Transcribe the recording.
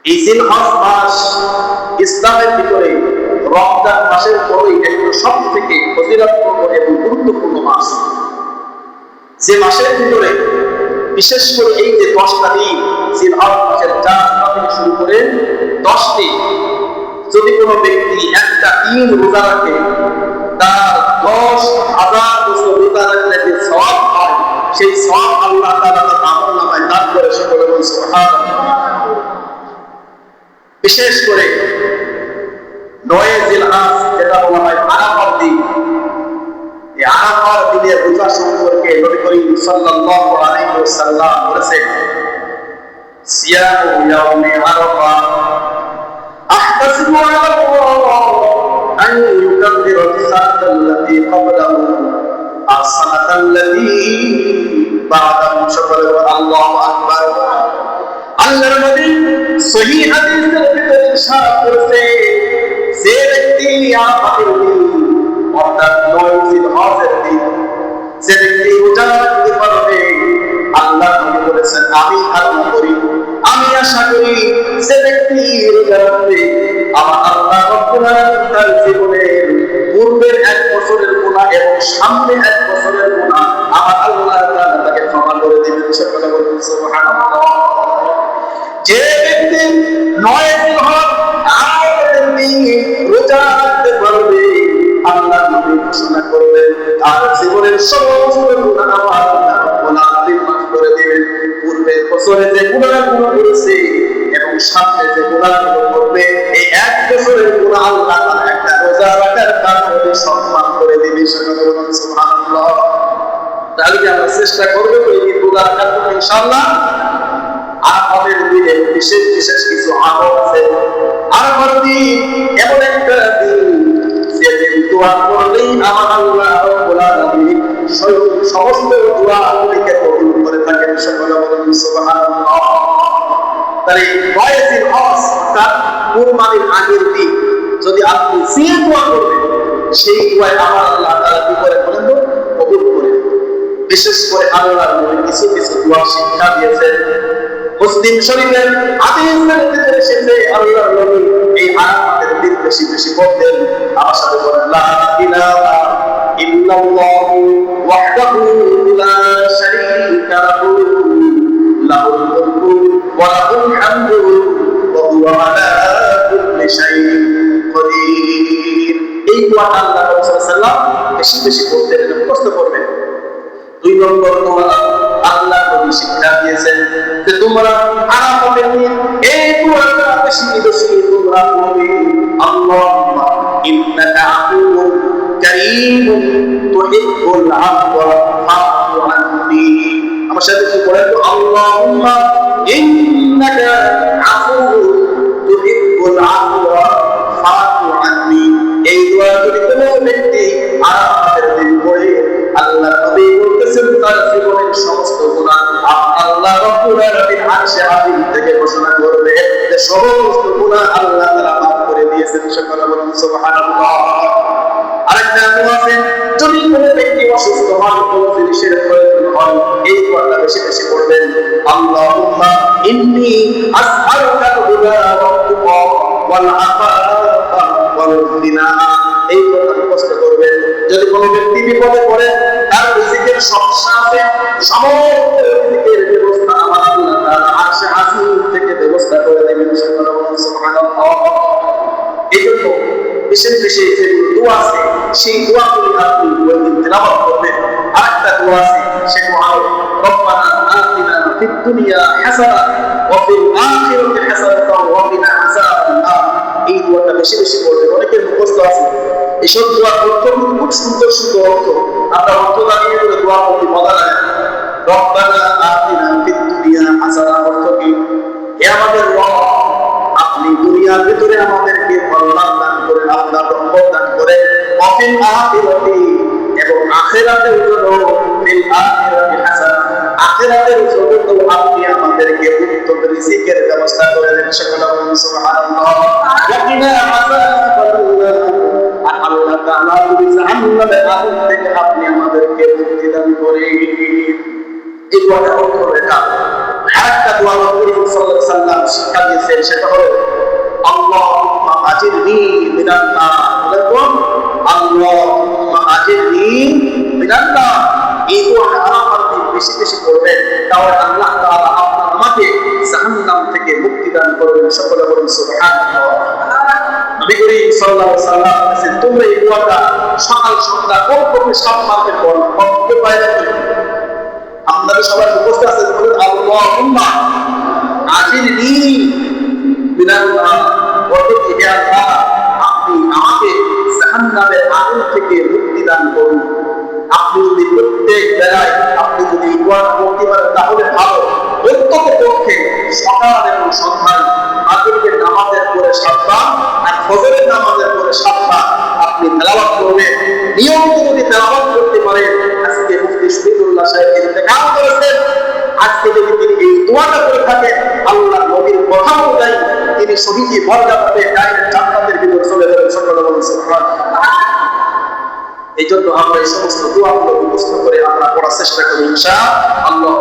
এই জিলহজ মাস ইসলামের ভিতরে রমজান মাসের পরেই একটা সবথেকে ফজিলতপূর্ণ এবং গুরুত্বপূর্ণ মাস। যে মাসের ভিতরে বিশেষ করে এই যে 10টা দিন জিলহজ মাসের 4 থেকে শুরু করে 10 দিন, যদি কোনো ব্যক্তি একটা দিন রোজা রাখে তার 10,000 বছর রোজা রাখলে যে সওয়াব হয় সেই সওয়াব আল্লাহ তাআলা তার আমলনামায় দান করে। সকলে বলুন সুবহানাল্লাহ। বিশেষ করে 9 জিলহজ যেটা বলা হয় আরাফার দিন, এই আরাফার দিনের রোজা সম্পর্কে নবী করিম সাল্লাল্লাহু আলাইহি ওয়াসাল্লাম বলেছেন, সিয়ামু ইয়াউমি আরাফা আহতাসিবু আলা আল্লাহ আন ইউকাফিরা as-sanata allati qablahu as-sanata allati ba'dahu। সকলে আল্লাহু আকবার। আল্লাহর নবী সহিহ হাদিসের ভিতরে ইরশাদ করেছে, যে ব্যক্তি আরাফাতের দিন অর্থাৎ 9 জিলহজের দিন যে ব্যক্তি রোজা রাখতে পারবে, আল্লাহ নবী বলেছেন আমি ধারণা করি, আমি আশা করি যে ব্যক্তি রোজা রাখবে আমার আল্লাহ রব্বুল আলামিন তার জীবনের পূর্বের 1 বছরের গুনাহ এবং সামনে 1 বছরের গুনাহ আমার আল্লাহ তাআলা তাকে ক্ষমা করে দিবেন। সকলে বলুন সুবহানাল্লাহ। যে ব্যক্তি 9 জিলহজ আরাফাতের দিন রোজা রাখতে পারবে, আল্লাহ নবী ঘোষণা করবেন তার জীবনের সমস্ত গুনাহ আল্লাহ রাব্বুল আলামিন মাফ করে দিবেন। পূর্বের বছরে যে গুনাহগুলো করেছে এবং সামনে যে গুনাহগুলো করবে, এই 1 বছরের গুনাহ আল্লাহ তাআলা একটা রোজা রাখার কারণে সম্মান করে দিবেন। সকলে বলুন সুবহানাল্লাহ। তাহলে কি আমরা চেষ্টা করব এই রোজা রাখার জন্য ইনশাআল্লাহ? আরাফাতের দিনে বিশেষ বিশেষ কিছু আমল আছে। আরাফার দিন এমন একটা দিন যেদিন দোয়া করলেই আমার আল্লাহ রাব্বুল আলামিন সমস্ত দোয়াগুলিকে কবুল করে থাকেন। সকলে বলুন সুবহানাল্লাহ। তাহলে 9 জিলহজ অর্থাৎ কুরবানির আগের দিন যদি আপনি যে দোয়া করবেন সেই দোয়া আমার আল্লাহ তাআলা কি করে বলেন তো কবুল করে। বিশেষ করে আল্লাহর নবী কিছু কিছু দোয়া শিক্ষা দিয়েছেন। মুসলিম শরীফের হাদিসের ভিতরে এসেছে আল্লাহর নবী এই আরাফাতের দিন বেশি বেশি বলতেন। আমার সাথে বলেন লা ইলাহা ইল্লাল্লাহু ওয়াহদাহু লা শারীকা লাহু লাহুল মুলকু ওয়া লাহুল হামদু ওয়া হুয়া আলা কুল্লি শাইইন কাদির। এই দোয়াটা আল্লাহ রাসূল সাল্লাল্লাহু আলাইহি ওয়াসাল্লাম বেশি বেশি বলতেন এবং মুখস্থ করবেন। 2 নম্বর দোয়া আল্লাহ নবী শিক্ষা দিয়েছেন যে তোমরা আরাফাতের দিন এই দোয়াটা বেশি বেশি তোমরা পড়বে। আল্লাহুম্মা ইন্নাকা আফুউন কারীমুন তুহিব্বুল আফওয়া ফা'ফু আন্নী। আমার সাথে কি বলেন তো, আল্লাহুম্মা ইন্নাকা আফুউন তুহিব্বুল আফওয়া ফা'ফু আন্নী। এই দোয়া যদি কোনো ব্যক্তি আরাফাতের দিন পড়ে, আল্লাহ নবী বলতেছেন তার জীবনের সমস্ত গুনাহ আল্লাহ রাব্বুল আলামিন আরশে আযীম থেকে ঘোষণা করবে যে সমস্ত গুনাহ আল্লাহ তাআলা মাফ করে দিয়েছেন। সকলে বলুন সুবহানাল্লাহ। আরেকটা দোয়া আছে, যদি কোনো ব্যক্তি অসুস্থ হন, কোনো জিনিসের প্রয়োজন হয়, এই দোয়াটা বেশি বেশি পড়বেন। আল্লাহুম্মা ইন্নী আসআলুকা হুদা ওয়া তুকা ওয়াল আফাফা ওয়াল গিনা। এই কথা মুখস্থ করবেন। যদি কোনো ব্যক্তি বিপদে পড়ে, তার রিজিকের সমস্যা আছে, সমস্ত রিজিকের ব্যবস্থা আমার আল্লাহ তাআলা আরশে আযীম থেকে ব্যবস্থা করে দেবেন। সকলে বলুন সুবহানাল্লাহ। এইজন্য বিশেষ বিশেষ যেগুলো দোয়া আছে সেই দোয়াগুলি আপনি প্রতিদিন তেলাওয়াত করবেন। আরেকটা দোয়া আছে, সে দোয়া হলো রব্বানা আতিনা ফিদ দুনিয়া হাসানাহ ওয়া ফিল আখিরাতি হাসানাতাও ওয়া কিনা আযাবান্নার। এই দোয়াটা বেশি বেশি পড়বেন। অনেকের মুখস্থ আছে এসব দোয়ার অর্থ খুব সুন্দর সুন্দর অর্থ, আমরা অর্থ জানিয়ে বলে দোয়া করতে মজা লাগে। রব্বানা আতিনা ফিদ দুনিয়া হাসানাহ অর্থ কি? হে আমাদের রব, আপনি দুনিয়ার ভিতরে আমাদেরকে কল্যাণ দান করেন, আপনার রহমত দান করেন। ওয়া ফিল আখিরাতি এবং আখিরাতের জন্য ফিল আখিরাতি হাসানাহ, আখিরাতের জন্য আপনি আমাদেরকে উত্তম রিজিকের ব্যবস্থা করে দেন। সকলে বলুন সুবহানাল্লাহ। ওয়া কিনা আযাবান্নার। আল্লাহ তাআলা জাহান্নামের আগুন থেকে আপনি আমাদেরকে মুক্তি দান করেন। এই দোয়াটা অর্থ এটা আরেকটা দোয়া নবী সাল্লাল্লাহু আলাইহি ওয়াসাল্লাম শিক্ষা দিয়েছেন, সেটা হলো আল্লাহুম্মা আজিরনি মিনান নার। বলুন আল্লাহুম্মা আজিরনি মিনান নার। এই দোয়াটা আমার দিন বেশি বেশি করবেন, তাহলে আল্লাহ তাআলা আমাকে জাহান্নাম থেকে মুক্তি দান করবেন। সকলে বলুন সুবহানাল্লাহ। নবী করিম সাল্লাল্লাহু আলাইহি ওয়াসাল্লাম বলেছেন, তোমরা এই দোয়াটা সকাল সন্ধ্যা কমপক্ষে 7 বার পড়ো, কমপক্ষে বাইরে আপনাদের সবার উপস্থিত আছে, বলুন আল্লাহুম্মা আজিরনি মিনান নার। বলুন হে আল্লাহ, আপনি আমাকে জাহান্নামের আগুন থেকে মুক্তি দান করুন। আপনি যদি প্রত্যেক বেলায় আপনি যদি দোয়া করতে পারেন তাহলে ভালো, অন্তত পক্ষে সকাল এবং সন্ধ্যায় মাগরিবের নামাজের পরে 7 বার আর ফজরের নামাজের পরে 7 বার আপনি তেলাওয়াত করবেন। নিয়মিত যদি তেলাওয়াত করতে পারেন, আজকে মুফতি শহীদুল্লাহ সাহেব ইন্তেকাল করেছেন, আজকে যদি তিনি এই দোয়াটা করে থাকেন, আল্লাহ নবীর কথা অনুযায়ী তিনি শহীদি মর্যাদাতে ডাইরেক্ট জান্নাতের ভিতর চলে যাবেন। সকলে বলুন সুবহানাল্লাহ। এই জন্য আমরা এই সমস্ত দোয়াগুলো মুখস্থ করে আমরা পড়ার চেষ্টা করি ইনশাআল্লাহ।